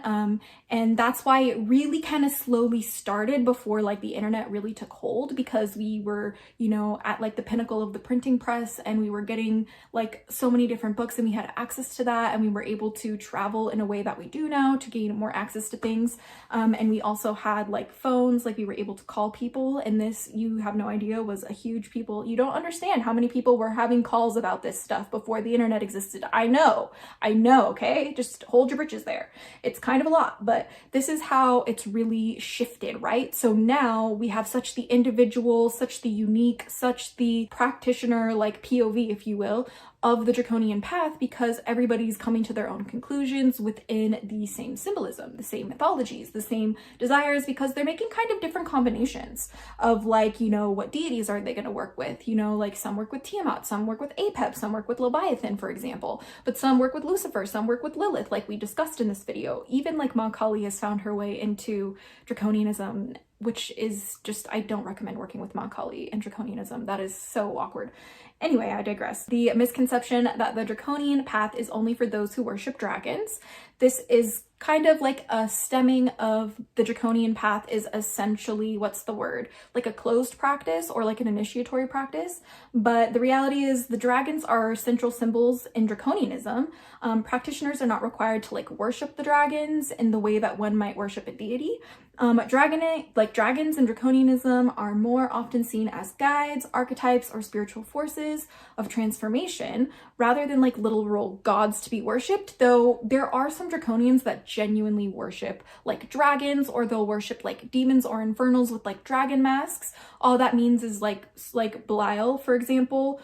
And that's why it really kind of slowly started before like the internet really took hold, because we were, you know, at like the pinnacle of the printing press, and we were getting like so many different books, and we had access to that, and we were able to travel in a way that we do now to gain more access to things. And we also had like phones, like we were able to call people, and this, you have no idea, was a huge people. You don't understand how many people were having calls about this stuff before the internet existed. I know, okay? Just hold your britches there. It's kind of a lot, but this is how it's really shifted, right? So now we have such the individual, such the unique, such the practitioner, like POV, if you will, of the draconian path, because everybody's coming to their own conclusions within the same symbolism, the same mythologies, the same desires, because they're making kind of different combinations of like, you know, what deities are they going to work with? You know, like some work with Tiamat, some work with Apep, some work with Leviathan, for example, but some work with Lucifer, some work with Lilith, like we discussed in this video. Even like Kali has found her way into Draconianism, which is just, I don't recommend working with Kali and Draconianism. That is so awkward. Anyway, I digress. The misconception that the draconian path is only for those who worship dragons. This is kind of like a stemming of the draconian path is essentially, what's the word? Like a closed practice or like an initiatory practice. But the reality is the dragons are central symbols in draconianism. Practitioners are not required to like worship the dragons in the way that one might worship a deity. Dragons in draconianism are more often seen as guides, archetypes, or spiritual forces of transformation rather than like literal gods to be worshipped, though there are some draconians that genuinely worship like dragons, or they'll worship like demons or infernals with like dragon masks. All that means is like Belial, for example,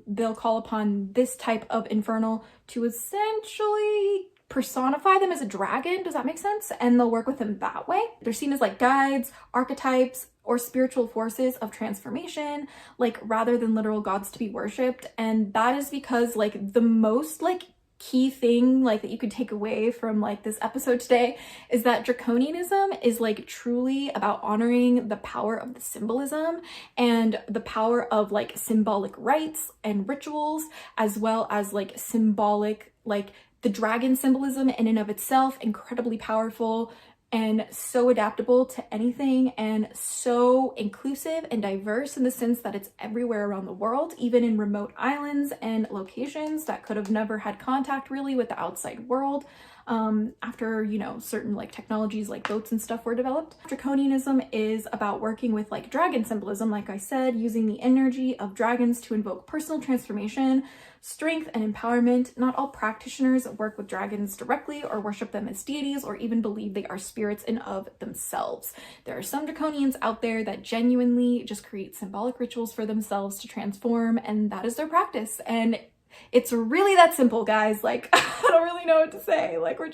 they'll call upon this type of infernal to essentially personify them as a dragon. Does that make sense? And they'll work with them that way. They're seen as like guides, archetypes, or spiritual forces of transformation, like rather than literal gods to be worshipped. And that is because like the most like key thing like that you could take away from like this episode today is that draconianism is like truly about honoring the power of the symbolism and the power of like symbolic rites and rituals, as well as like symbolic, like the dragon symbolism in and of itself, incredibly powerful and so adaptable to anything, and so inclusive and diverse in the sense that it's everywhere around the world, even in remote islands and locations that could have never had contact really with the outside world after, you know, certain like technologies like boats and stuff were developed. Draconianism is about working with like dragon symbolism, like I said, using the energy of dragons to invoke personal transformation, strength, and empowerment. Not all practitioners work with dragons directly or worship them as deities or even believe they are spirits in of themselves. There are some draconians out there that genuinely just create symbolic rituals for themselves to transform, and that is their practice. And it's really that simple, guys. Like, I don't really know what to say. Like, we're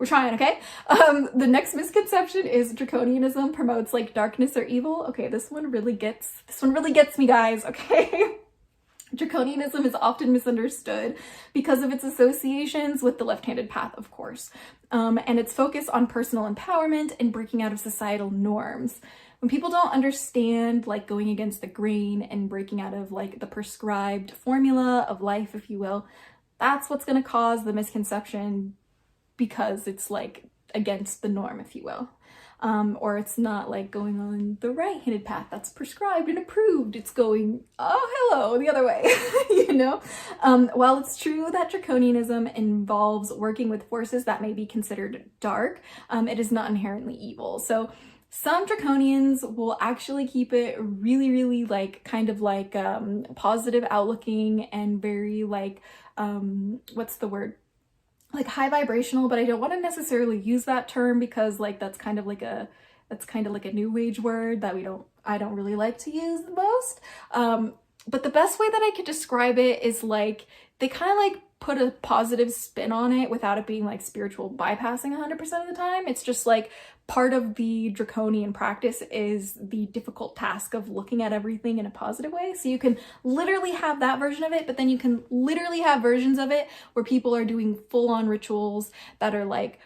trying, okay? The next misconception is draconianism promotes like darkness or evil. Okay, this one really gets me, guys, okay? Draconianism is often misunderstood because of its associations with the left-handed path, of course, and its focus on personal empowerment and breaking out of societal norms. When people don't understand like going against the grain and breaking out of like the prescribed formula of life, if you will, that's what's going to cause the misconception, because it's like against the norm, if you will. Or it's not like going on the right-handed path that's prescribed and approved. It's going, oh, hello, the other way, you know? While it's true that draconianism involves working with forces that may be considered dark, it is not inherently evil. So some draconians will actually keep it really, really like kind of like positive outlooking and very like, what's the word? Like high vibrational, but I don't want to necessarily use that term because like that's kind of like a new age word that I don't really like to use the most. But the best way that I could describe it is like they kind of like put a positive spin on it without it being like spiritual bypassing 100% of the time. It's just like part of the draconian practice is the difficult task of looking at everything in a positive way. So you can literally have that version of it, but then you can literally have versions of it where people are doing full-on rituals that are like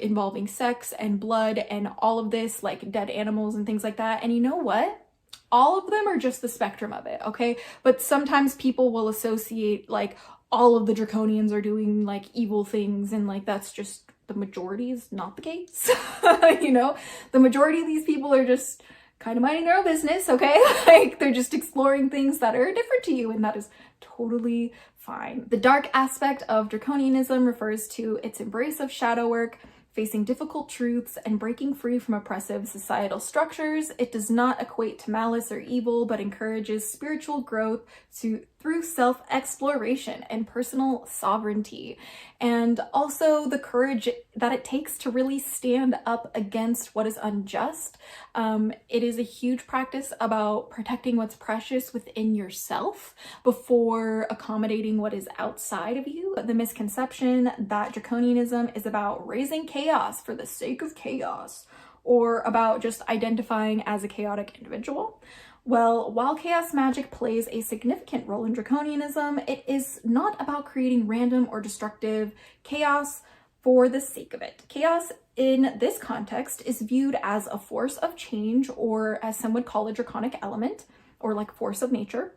involving sex and blood and all of this, like dead animals and things like that. And you know what? All of them are just the spectrum of it, okay? But sometimes people will associate like all of the draconians are doing like evil things, and like that's just, the majority is not the case. You know, the majority of these people are just kind of minding their own business, okay? Like they're just exploring things that are different to you, and that is totally fine. The dark aspect of draconianism refers to its embrace of shadow work, facing difficult truths, and breaking free from oppressive societal structures. It does not equate to malice or evil, but encourages spiritual growth through self-exploration and personal sovereignty, and also the courage that it takes to really stand up against what is unjust. It is a huge practice about protecting what's precious within yourself before accommodating what is outside of you. The misconception that draconianism is about raising chaos for the sake of chaos, or about just identifying as a chaotic individual. Well, while chaos magic plays a significant role in draconianism, it is not about creating random or destructive chaos for the sake of it. Chaos in this context is viewed as a force of change, or as some would call a draconic element, or like force of nature.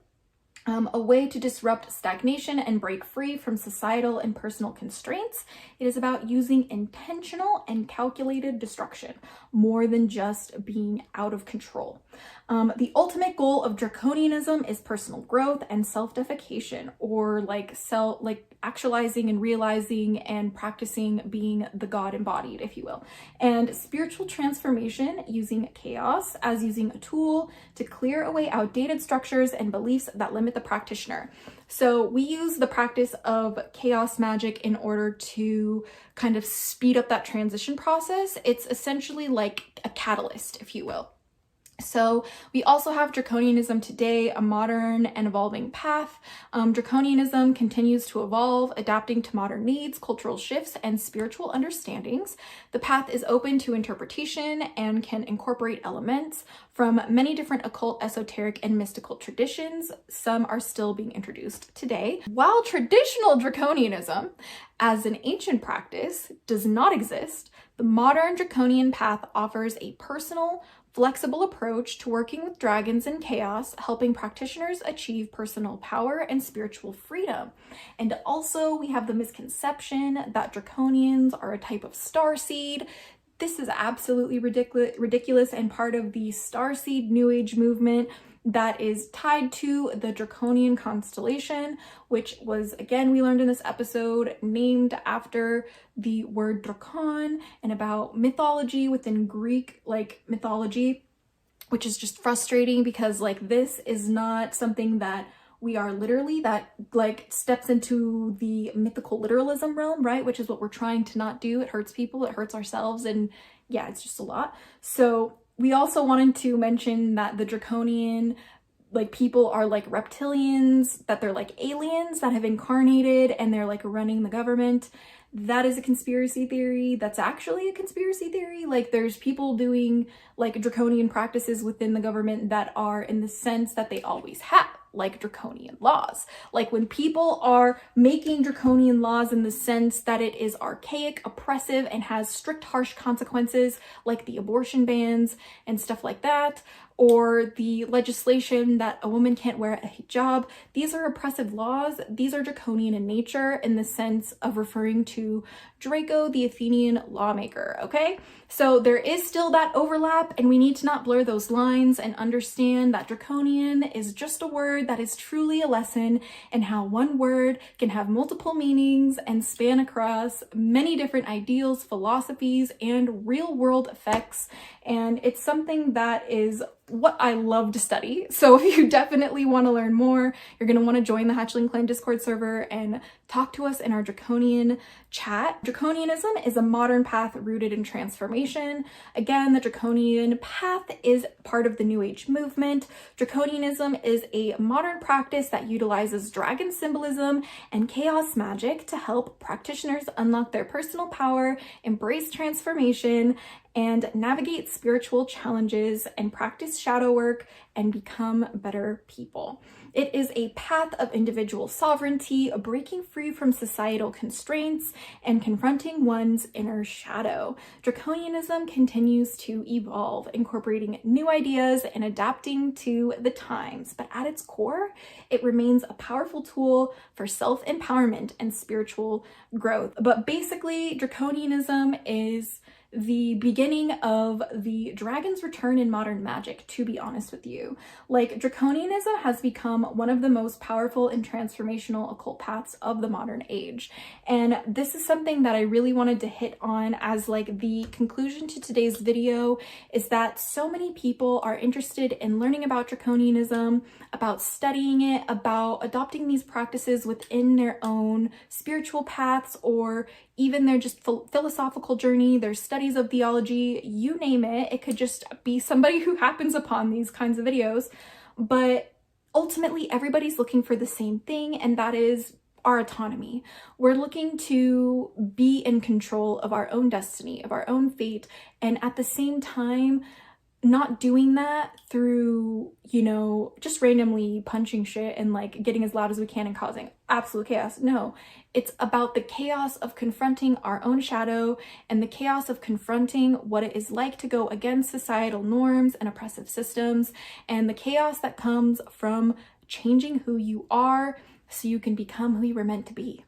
A way to disrupt stagnation and break free from societal and personal constraints. It is about using intentional and calculated destruction more than just being out of control. The ultimate goal of draconianism is personal growth and self-deification, or like actualizing and realizing and practicing being the god embodied, if you will, and spiritual transformation using chaos as using a tool to clear away outdated structures and beliefs that limit the practitioner. So we use the practice of chaos magic in order to kind of speed up that transition process. It's essentially like a catalyst, if you will. So we also have draconianism today, a modern and evolving path. Draconianism continues to evolve, adapting to modern needs, cultural shifts, and spiritual understandings. The path is open to interpretation and can incorporate elements from many different occult, esoteric, and mystical traditions. Some are still being introduced today. While traditional draconianism as an ancient practice does not exist, the modern draconian path offers a personal, flexible approach to working with dragons and chaos, helping practitioners achieve personal power and spiritual freedom. And also we have the misconception that draconians are a type of starseed. This is absolutely ridiculous and part of the starseed New Age movement that is tied to the Draconian constellation, which was, again, we learned in this episode, named after the word Dracon, and about mythology within Greek, like mythology, which is just frustrating because like this is not something that we are literally, that like steps into the mythical literalism realm, right? Which is what we're trying to not do. It hurts people, it hurts ourselves, and yeah, it's just a lot. So we also wanted to mention that the draconian like people are like reptilians, that they're like aliens that have incarnated and they're like running the government. That is a conspiracy theory. That's actually a conspiracy theory. Like there's people doing like draconian practices within the government that are in the sense that they always have, like draconian laws. Like when people are making draconian laws in the sense that it is archaic, oppressive, and has strict, harsh consequences, like the abortion bans and stuff like that, or the legislation that a woman can't wear a hijab. These are oppressive laws. These are draconian in nature in the sense of referring to Draco, the Athenian lawmaker, okay? So there is still that overlap, and we need to not blur those lines and understand that draconian is just a word that is truly a lesson in how one word can have multiple meanings and span across many different ideals, philosophies, and real-world effects. And it's something that is what I love to study. So if you definitely want to learn more, you're going to want to join the Hatchling Clan Discord server and talk to us in our Draconian chat. Draconianism is a modern path rooted in transformation. Again, the Draconian path is part of the New Age movement. Draconianism is a modern practice that utilizes dragon symbolism and chaos magic to help practitioners unlock their personal power, embrace transformation, and navigate spiritual challenges and practice shadow work and become better people. It is a path of individual sovereignty, breaking free from societal constraints, and confronting one's inner shadow. Draconianism continues to evolve, incorporating new ideas and adapting to the times, but at its core, it remains a powerful tool for self-empowerment and spiritual growth. But basically, Draconianism is the beginning of the dragon's return in modern magic, to be honest with you. Like, Draconianism has become one of the most powerful and transformational occult paths of the modern age. And this is something that I really wanted to hit on as like the conclusion to today's video, is that so many people are interested in learning about Draconianism, about studying it, about adopting these practices within their own spiritual paths, or even their just philosophical journey, their studies of theology, you name it. It could just be somebody who happens upon these kinds of videos. But ultimately, everybody's looking for the same thing, and that is our autonomy. We're looking to be in control of our own destiny, of our own fate, and at the same time, not doing that through, you know, just randomly punching shit and like getting as loud as we can and causing absolute chaos. No, it's about the chaos of confronting our own shadow and the chaos of confronting what it is like to go against societal norms and oppressive systems, and the chaos that comes from changing who you are so you can become who you were meant to be.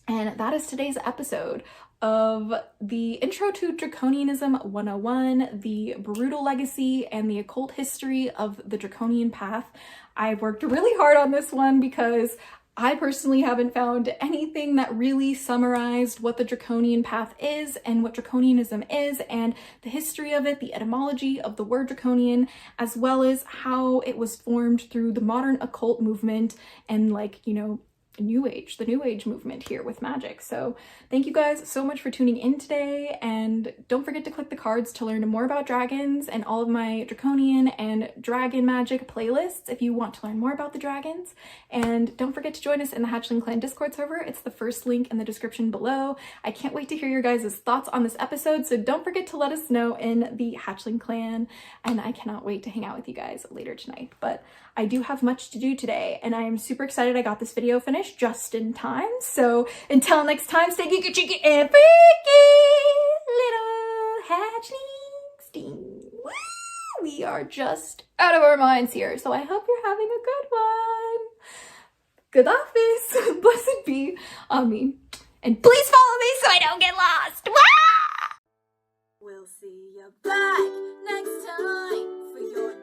And that is today's episode of the Intro to Draconianism 101, the brutal legacy and the occult history of the Draconian path. I worked really hard on this one because I personally haven't found anything that really summarized what the Draconian path is and what Draconianism is, and the history of it, the etymology of the word Draconian, as well as how it was formed through the modern occult movement and, like, you know, the New Age movement here with magic. So thank you guys so much for tuning in today, and don't forget to click the cards to learn more about dragons and all of my Draconian and dragon magic playlists if you want to learn more about the dragons. And don't forget to join us in the Hatchling Clan Discord server. It's the first link in the description below. I can't wait to hear your guys' thoughts on this episode, so don't forget to let us know in the Hatchling Clan, and I cannot wait to hang out with you guys later tonight. But I do have much to do today, and I am super excited I got this video finished just in time. So until next time, stay geeky, cheeky, and freaky, little hatchlings. Woo! We are just out of our minds here, so I hope you're having a good one. Good office. Blessed be on me. And please follow me so I don't get lost. Wah! We'll see you back next time for your